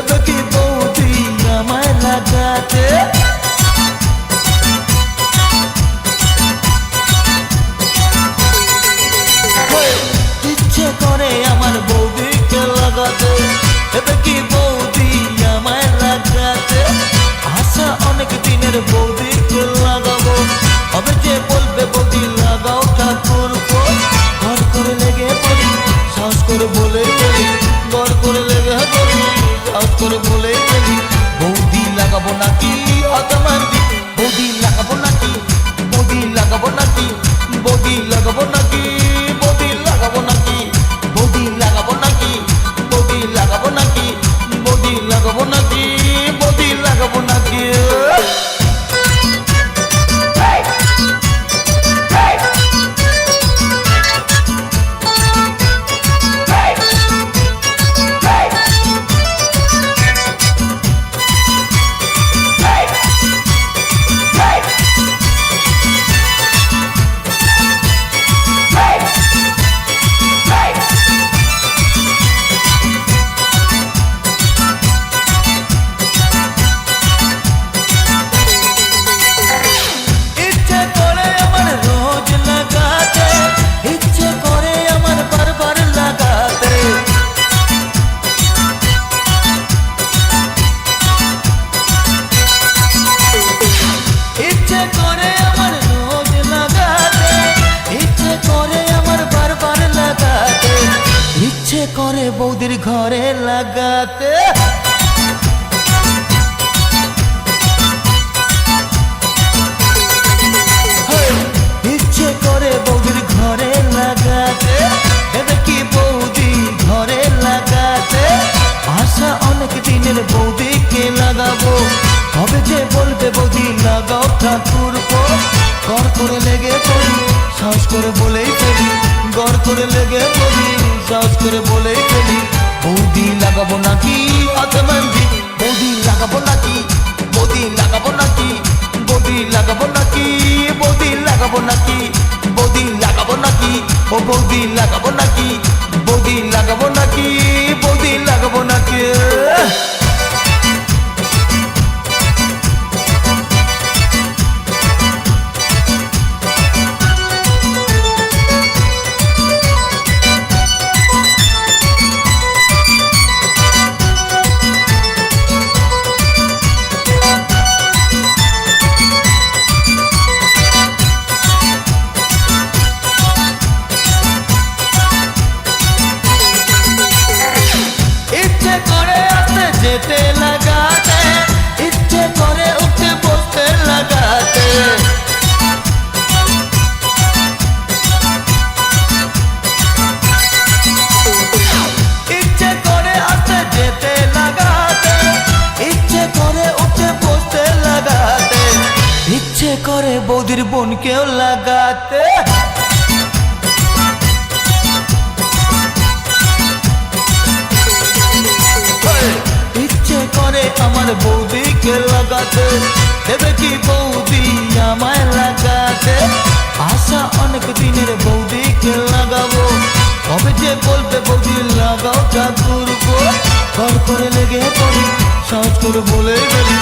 দেবে কি বৌদি আমায় লাগাতে? ইচ্ছে করে আমার বৌদিকে লাগাতে, দেবে কি বৌদি আমায় লাগাতে? আশা অনেক দিনের বৌদিকে লাগাবো, হবে যে বলবে বৌদি লাগাও ঠাকুর ঘর করে লেগে পড়ি, সাহস করে বলে ফেলি, ঘর করে লেগে পড়ি, সাহস করে বলে ফেলি। বৌদি লাগাবো নাকি আদামান্দি, বৌদি লাগাবো নাকি, বৌদি লাগাবো নাকি, বৌদি লাগাবো নাকি, বৌদি লাগাবো নাকি, বৌদি লাগাবো নাকি, বৌদি লাগাবো নাকি, বৌদি লাগাবো নাকি, বৌদি লাগাবো নাকি। ইচ্ছে করে বৌদির ঘরে লাগাতে, ইচ্ছে করে বৌদির ঘরে লাগাতে, দেবে কি বৌদি ঘরে লাগাতে? আশা অনেক দিনের বৌদিকে লাগাবো, হবে যে বলবে বৌদি লাগাও ঠাকুর ঘর করে লেগে পড়ি, সাহস করে বলেই ফেলি, ঘর করে লেগে পড়ি, সাহস করে বলেই ফেলি। বৌদি লাগাবো নাকি আদামান্দি, বৌদি লাগাবো নাকি, বৌদি লাগাবো নাকি, বৌদি লাগাবো নাকি, বৌদি লাগাবো নাকি, বৌদি লাগাবো নাকি, ও বৌদি লাগাবো নাকি, বৌদি লাগাবো নাকি, বৌদি লাগাবো নাকি। যেতে লাগাতে, ইচ্ছে করে উঠে বসতে লাগাতে, ইচ্ছে করে আসতে যেতে লাগাতে, ইচ্ছে করে উঠে বসতে লাগাতে, ইচ্ছে করে বৌদির বোনকেও লাগাতে। আমার বৌদিকে লাগাতে, দেবে কি বৌদি আমায় লাগাতে? আশা অনেক দিনের বৌদিকে লাগাবো, কবে যে বলবে বৌদি লাগাও ঠাকুর ঘর করে লেগে পড়ি, সাহস করে বলে ফেলি,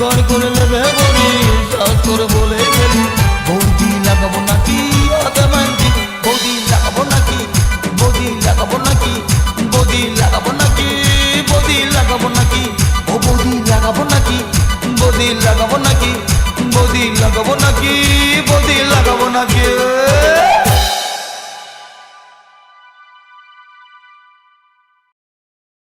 ঘর করে লেগে পড়ি, সাহস করে বলে ফেলি। বৌদি লাগাবো নাকি আদামান্দি, বৌদি লাগাবো নাকি, বৌদি লাগাবো নাকি, বৌদি লাগাবো নাকি, বৌদি লাগাবো নাকি, ও বৌদি লাগাবো নাকি, বৌদি লাগাবো নাকি, বৌদি লাগাবো নাকি, বৌদি লাগাবো নাকি।